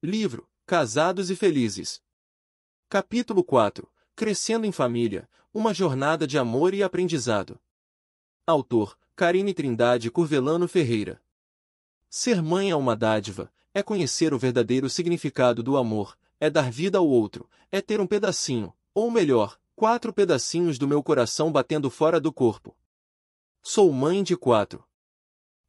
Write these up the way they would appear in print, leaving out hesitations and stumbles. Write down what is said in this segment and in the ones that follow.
Livro Casados e Felizes. Capítulo 4. Crescendo em Família, uma jornada de amor e aprendizado. Autor, Carine Trindade Curvelano Ferreira. Ser mãe é uma dádiva, é conhecer o verdadeiro significado do amor, é dar vida ao outro, é ter um pedacinho, ou melhor, 4 pedacinhos do meu coração batendo fora do corpo. Sou mãe de 4.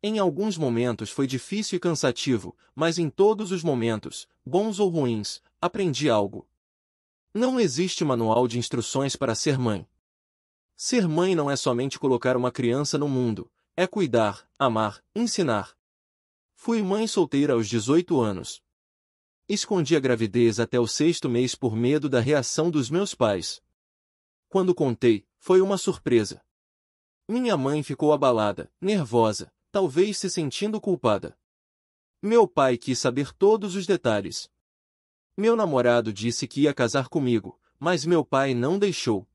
Em alguns momentos foi difícil e cansativo, mas em todos os momentos, bons ou ruins, aprendi algo. Não existe manual de instruções para ser mãe. Ser mãe não é somente colocar uma criança no mundo, é cuidar, amar, ensinar. Fui mãe solteira aos 18 anos. Escondi a gravidez até o 6º mês por medo da reação dos meus pais. Quando contei, foi uma surpresa. Minha mãe ficou abalada, nervosa, talvez se sentindo culpada. Meu pai quis saber todos os detalhes. Meu namorado disse que ia casar comigo, mas meu pai não deixou.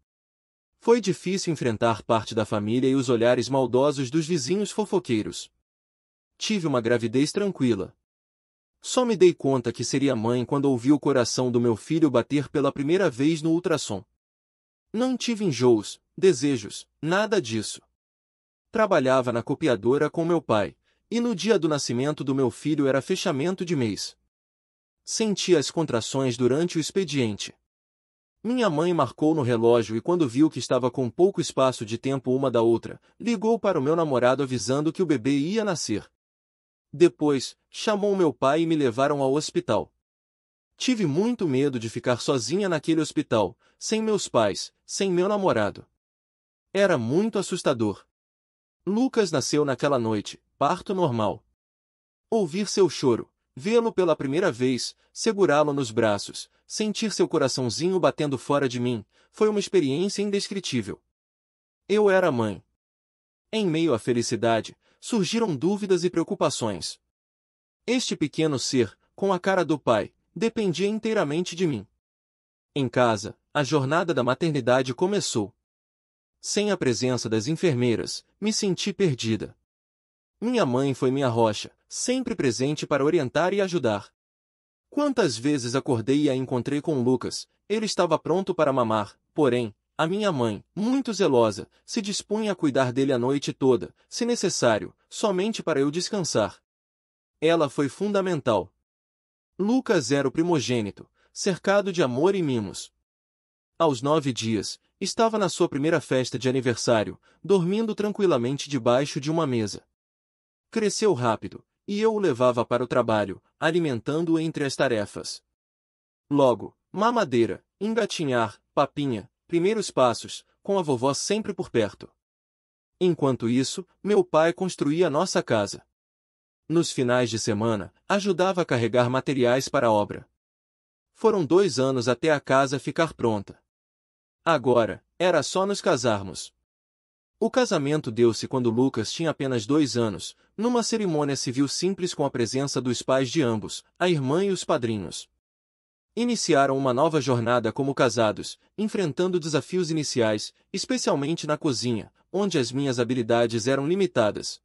Foi difícil enfrentar parte da família e os olhares maldosos dos vizinhos fofoqueiros. Tive uma gravidez tranquila. Só me dei conta que seria mãe quando ouvi o coração do meu filho bater pela primeira vez no ultrassom. Não tive enjoos, desejos, nada disso. Trabalhava na copiadora com meu pai, e no dia do nascimento do meu filho era fechamento de mês. Senti as contrações durante o expediente. Minha mãe marcou no relógio e quando viu que estava com pouco espaço de tempo uma da outra, ligou para o meu namorado avisando que o bebê ia nascer. Depois, chamou meu pai e me levaram ao hospital. Tive muito medo de ficar sozinha naquele hospital, sem meus pais, sem meu namorado. Era muito assustador. Lucas nasceu naquela noite, parto normal. Ouvir seu choro, vê-lo pela primeira vez, segurá-lo nos braços, sentir seu coraçãozinho batendo fora de mim, foi uma experiência indescritível. Eu era mãe. Em meio à felicidade, surgiram dúvidas e preocupações. Este pequeno ser, com a cara do pai, dependia inteiramente de mim. Em casa, a jornada da maternidade começou. Sem a presença das enfermeiras, me senti perdida. Minha mãe foi minha rocha, sempre presente para orientar e ajudar. Quantas vezes acordei e a encontrei com Lucas, ele estava pronto para mamar, porém, a minha mãe, muito zelosa, se dispunha a cuidar dele a noite toda, se necessário, somente para eu descansar. Ela foi fundamental. Lucas era o primogênito, cercado de amor e mimos. Aos 9 dias, estava na sua primeira festa de aniversário, dormindo tranquilamente debaixo de uma mesa. Cresceu rápido, e eu o levava para o trabalho, alimentando-o entre as tarefas. Logo, mamadeira, engatinhar, papinha, primeiros passos, com a vovó sempre por perto. Enquanto isso, meu pai construía nossa casa. Nos finais de semana, ajudava a carregar materiais para a obra. Foram 2 anos até a casa ficar pronta. Agora, era só nos casarmos. O casamento deu-se quando Lucas tinha apenas 2 anos, numa cerimônia civil simples com a presença dos pais de ambos, a irmã e os padrinhos. Iniciaram uma nova jornada como casados, enfrentando desafios iniciais, especialmente na cozinha, onde as minhas habilidades eram limitadas.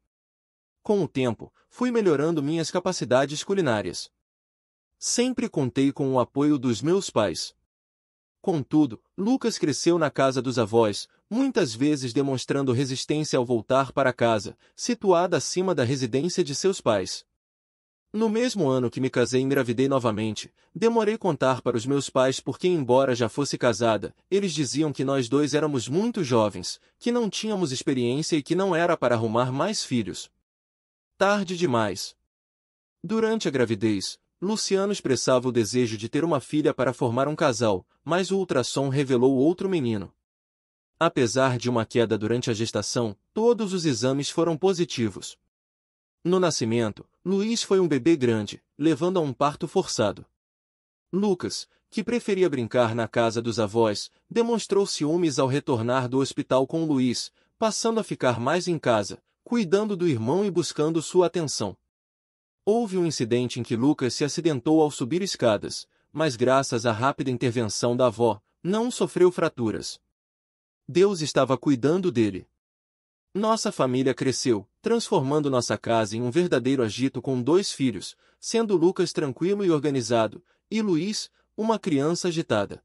Com o tempo, fui melhorando minhas capacidades culinárias. Sempre contei com o apoio dos meus pais. Contudo, Lucas cresceu na casa dos avós, muitas vezes demonstrando resistência ao voltar para casa, situada acima da residência de seus pais. No mesmo ano que me casei e engravidei novamente, demorei contar para os meus pais porque, embora já fosse casada, eles diziam que nós dois éramos muito jovens, que não tínhamos experiência e que não era para arrumar mais filhos. Tarde demais. Durante a gravidez, Luciano expressava o desejo de ter uma filha para formar um casal, mas o ultrassom revelou outro menino. Apesar de uma queda durante a gestação, todos os exames foram positivos. No nascimento, Luiz foi um bebê grande, levando a um parto forçado. Lucas, que preferia brincar na casa dos avós, demonstrou ciúmes ao retornar do hospital com Luiz, passando a ficar mais em casa, cuidando do irmão e buscando sua atenção. Houve um incidente em que Lucas se acidentou ao subir escadas, mas graças à rápida intervenção da avó, não sofreu fraturas. Deus estava cuidando dele. Nossa família cresceu, transformando nossa casa em um verdadeiro agito com 2 filhos, sendo Lucas tranquilo e organizado, e Luís, uma criança agitada.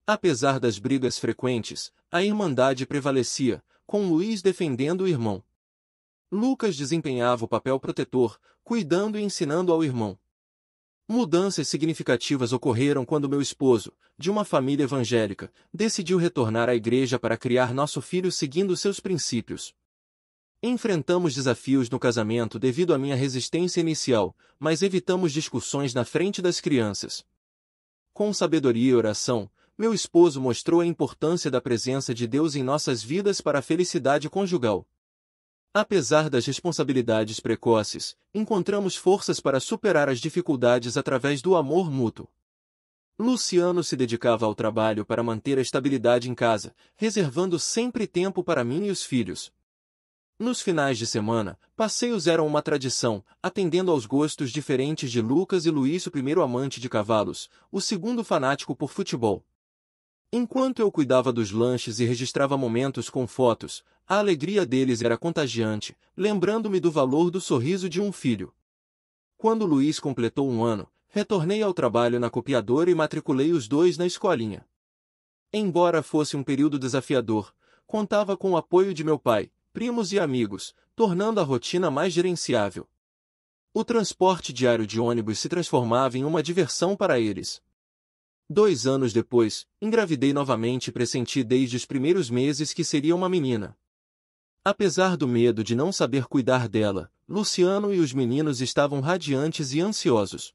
Apesar das brigas frequentes, a irmandade prevalecia, com Luís defendendo o irmão. Lucas desempenhava o papel protetor, cuidando e ensinando ao irmão. Mudanças significativas ocorreram quando meu esposo, de uma família evangélica, decidiu retornar à igreja para criar nosso filho seguindo seus princípios. Enfrentamos desafios no casamento devido à minha resistência inicial, mas evitamos discussões na frente das crianças. Com sabedoria e oração, meu esposo mostrou a importância da presença de Deus em nossas vidas para a felicidade conjugal. Apesar das responsabilidades precoces, encontramos forças para superar as dificuldades através do amor mútuo. Luciano se dedicava ao trabalho para manter a estabilidade em casa, reservando sempre tempo para mim e os filhos. Nos finais de semana, passeios eram uma tradição, atendendo aos gostos diferentes de Lucas e Luís, o primeiro amante de cavalos, o segundo fanático por futebol. Enquanto eu cuidava dos lanches e registrava momentos com fotos, a alegria deles era contagiante, lembrando-me do valor do sorriso de um filho. Quando Luís completou 1 ano, retornei ao trabalho na copiadora e matriculei os 2 na escolinha. Embora fosse um período desafiador, contava com o apoio de meu pai, primos e amigos, tornando a rotina mais gerenciável. O transporte diário de ônibus se transformava em uma diversão para eles. 2 anos depois, engravidei novamente e pressenti desde os primeiros meses que seria uma menina. Apesar do medo de não saber cuidar dela, Luciano e os meninos estavam radiantes e ansiosos.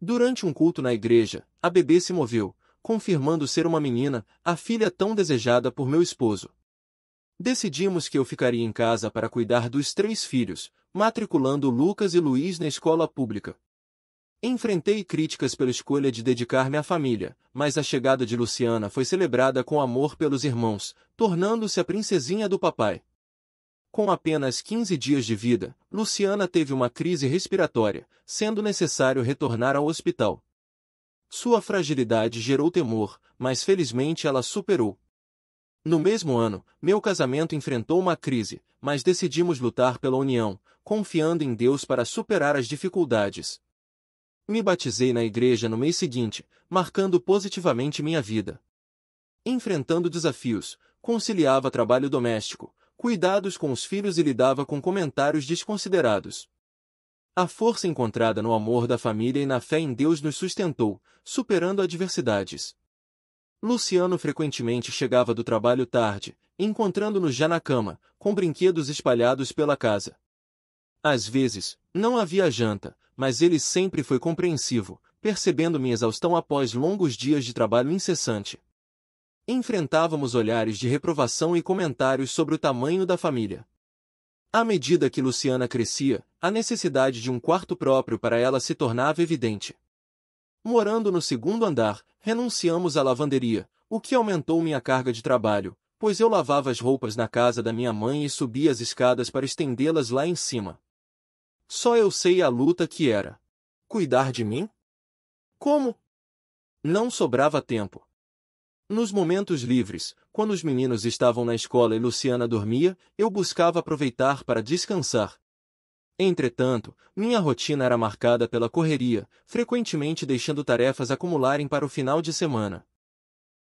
Durante um culto na igreja, a bebê se moveu, confirmando ser uma menina, a filha tão desejada por meu esposo. Decidimos que eu ficaria em casa para cuidar dos 3 filhos, matriculando Lucas e Luís na escola pública. Enfrentei críticas pela escolha de dedicar-me à família, mas a chegada de Luciana foi celebrada com amor pelos irmãos, tornando-se a princesinha do papai. Com apenas 15 dias de vida, Luciana teve uma crise respiratória, sendo necessário retornar ao hospital. Sua fragilidade gerou temor, mas felizmente ela superou. No mesmo ano, meu casamento enfrentou uma crise, mas decidimos lutar pela união, confiando em Deus para superar as dificuldades. Me batizei na igreja no mês seguinte, marcando positivamente minha vida. Enfrentando desafios, conciliava trabalho doméstico, cuidados com os filhos e lidava com comentários desconsiderados. A força encontrada no amor da família e na fé em Deus nos sustentou, superando adversidades. Luciano frequentemente chegava do trabalho tarde, encontrando-nos já na cama, com brinquedos espalhados pela casa. Às vezes, não havia janta, mas ele sempre foi compreensivo, percebendo minha exaustão após longos dias de trabalho incessante. Enfrentávamos olhares de reprovação e comentários sobre o tamanho da família. À medida que Luciana crescia, a necessidade de um quarto próprio para ela se tornava evidente. Morando no 2º andar, renunciamos à lavanderia, o que aumentou minha carga de trabalho, pois eu lavava as roupas na casa da minha mãe e subia as escadas para estendê-las lá em cima. Só eu sei a luta que era. Cuidar de mim? Como? Não sobrava tempo. Nos momentos livres, quando os meninos estavam na escola e Luciana dormia, eu buscava aproveitar para descansar. Entretanto, minha rotina era marcada pela correria, frequentemente deixando tarefas acumularem para o final de semana.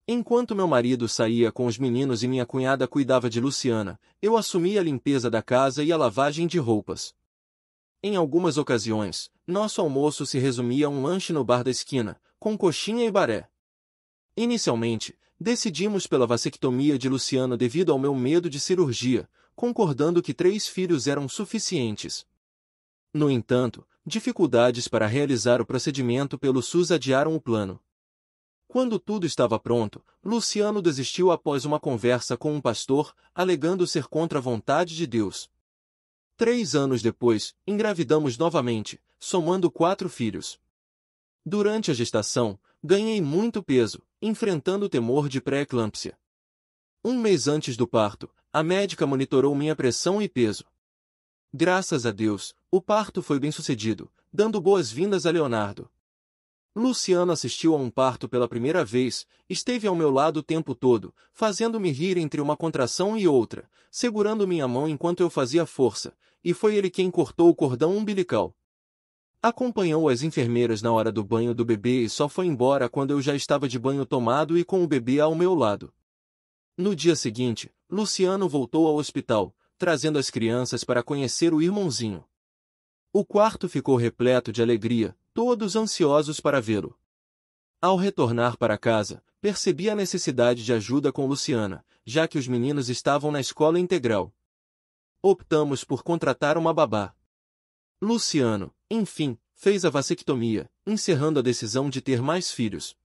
Enquanto meu marido saía com os meninos e minha cunhada cuidava de Luciana, eu assumia a limpeza da casa e a lavagem de roupas. Em algumas ocasiões, nosso almoço se resumia a um lanche no bar da esquina, com coxinha e baré. Inicialmente, decidimos pela vasectomia de Luciano devido ao meu medo de cirurgia, concordando que 3 filhos eram suficientes. No entanto, dificuldades para realizar o procedimento pelo SUS adiaram o plano. Quando tudo estava pronto, Luciano desistiu após uma conversa com um pastor, alegando ser contra a vontade de Deus. 3 anos depois, engravidamos novamente, somando 4 filhos. Durante a gestação, ganhei muito peso, enfrentando o temor de pré-eclâmpsia. 1 mês antes do parto, a médica monitorou minha pressão e peso. Graças a Deus, o parto foi bem-sucedido, dando boas-vindas a Leonardo. Luciano assistiu a um parto pela primeira vez, esteve ao meu lado o tempo todo, fazendo-me rir entre uma contração e outra, segurando minha mão enquanto eu fazia força, e foi ele quem cortou o cordão umbilical. Acompanhou as enfermeiras na hora do banho do bebê e só foi embora quando eu já estava de banho tomado e com o bebê ao meu lado. No dia seguinte, Luciano voltou ao hospital, trazendo as crianças para conhecer o irmãozinho. O quarto ficou repleto de alegria, todos ansiosos para vê-lo. Ao retornar para casa, percebi a necessidade de ajuda com Luciana, já que os meninos estavam na escola integral. Optamos por contratar uma babá. Luciano, enfim, fez a vasectomia, encerrando a decisão de ter mais filhos.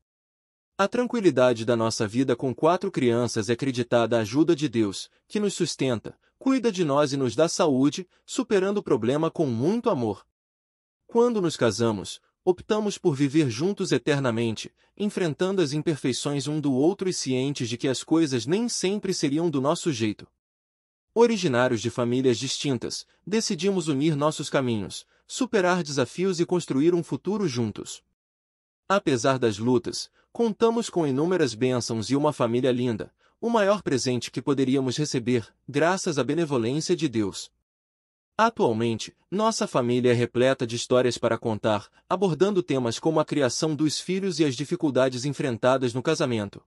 A tranquilidade da nossa vida com 4 crianças é acreditada à ajuda de Deus, que nos sustenta, cuida de nós e nos dá saúde, superando o problema com muito amor. Quando nos casamos, optamos por viver juntos eternamente, enfrentando as imperfeições um do outro e cientes de que as coisas nem sempre seriam do nosso jeito. Originários de famílias distintas, decidimos unir nossos caminhos, superar desafios e construir um futuro juntos. Apesar das lutas, contamos com inúmeras bênçãos e uma família linda, o maior presente que poderíamos receber, graças à benevolência de Deus. Atualmente, nossa família é repleta de histórias para contar, abordando temas como a criação dos filhos e as dificuldades enfrentadas no casamento.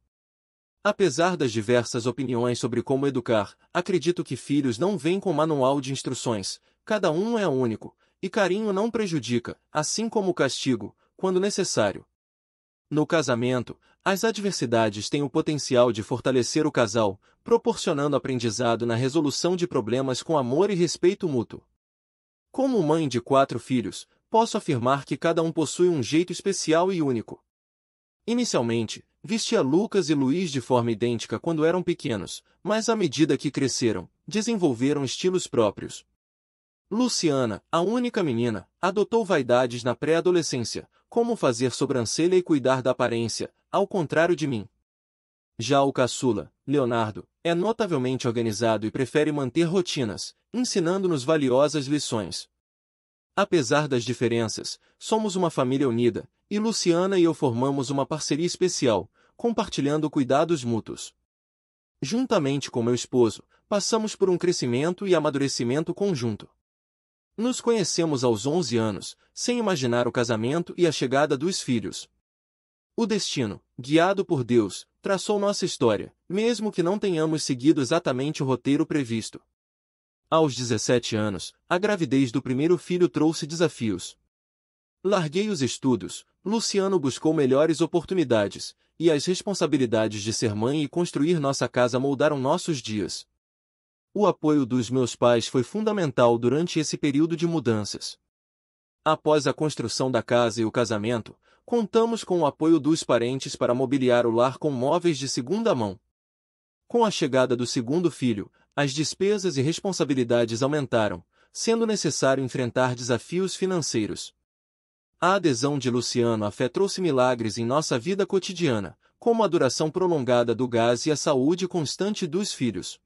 Apesar das diversas opiniões sobre como educar, acredito que filhos não vêm com manual de instruções, cada um é único, e carinho não prejudica, assim como o castigo, quando necessário. No casamento, as adversidades têm o potencial de fortalecer o casal, proporcionando aprendizado na resolução de problemas com amor e respeito mútuo. Como mãe de 4 filhos, posso afirmar que cada um possui um jeito especial e único. Inicialmente, vestia Lucas e Luís de forma idêntica quando eram pequenos, mas à medida que cresceram, desenvolveram estilos próprios. Luciana, a única menina, adotou vaidades na pré-adolescência, como fazer sobrancelha e cuidar da aparência, ao contrário de mim. Já o caçula, Leonardo, é notavelmente organizado e prefere manter rotinas, ensinando-nos valiosas lições. Apesar das diferenças, somos uma família unida, e Luciana e eu formamos uma parceria especial, compartilhando cuidados mútuos. Juntamente com meu esposo, passamos por um crescimento e amadurecimento conjunto. Nos conhecemos aos 11 anos, sem imaginar o casamento e a chegada dos filhos. O destino, guiado por Deus, traçou nossa história, mesmo que não tenhamos seguido exatamente o roteiro previsto. Aos 17 anos, a gravidez do primeiro filho trouxe desafios. Larguei os estudos, Luciano buscou melhores oportunidades, e as responsabilidades de ser mãe e construir nossa casa moldaram nossos dias. O apoio dos meus pais foi fundamental durante esse período de mudanças. Após a construção da casa e o casamento, contamos com o apoio dos parentes para mobiliar o lar com móveis de segunda mão. Com a chegada do segundo filho, as despesas e responsabilidades aumentaram, sendo necessário enfrentar desafios financeiros. A adesão de Luciano à fé trouxe milagres em nossa vida cotidiana, como a duração prolongada do gás e a saúde constante dos filhos.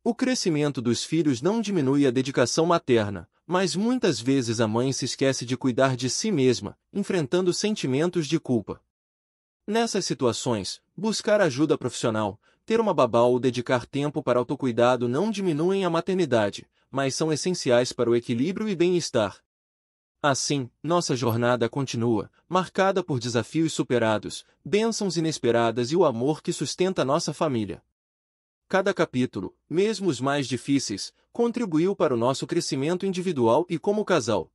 O crescimento dos filhos não diminui a dedicação materna, mas muitas vezes a mãe se esquece de cuidar de si mesma, enfrentando sentimentos de culpa. Nessas situações, buscar ajuda profissional, ter uma babá ou dedicar tempo para autocuidado não diminuem a maternidade, mas são essenciais para o equilíbrio e bem-estar. Assim, nossa jornada continua, marcada por desafios superados, bênçãos inesperadas e o amor que sustenta nossa família. Cada capítulo, mesmo os mais difíceis, contribuiu para o nosso crescimento individual e como casal.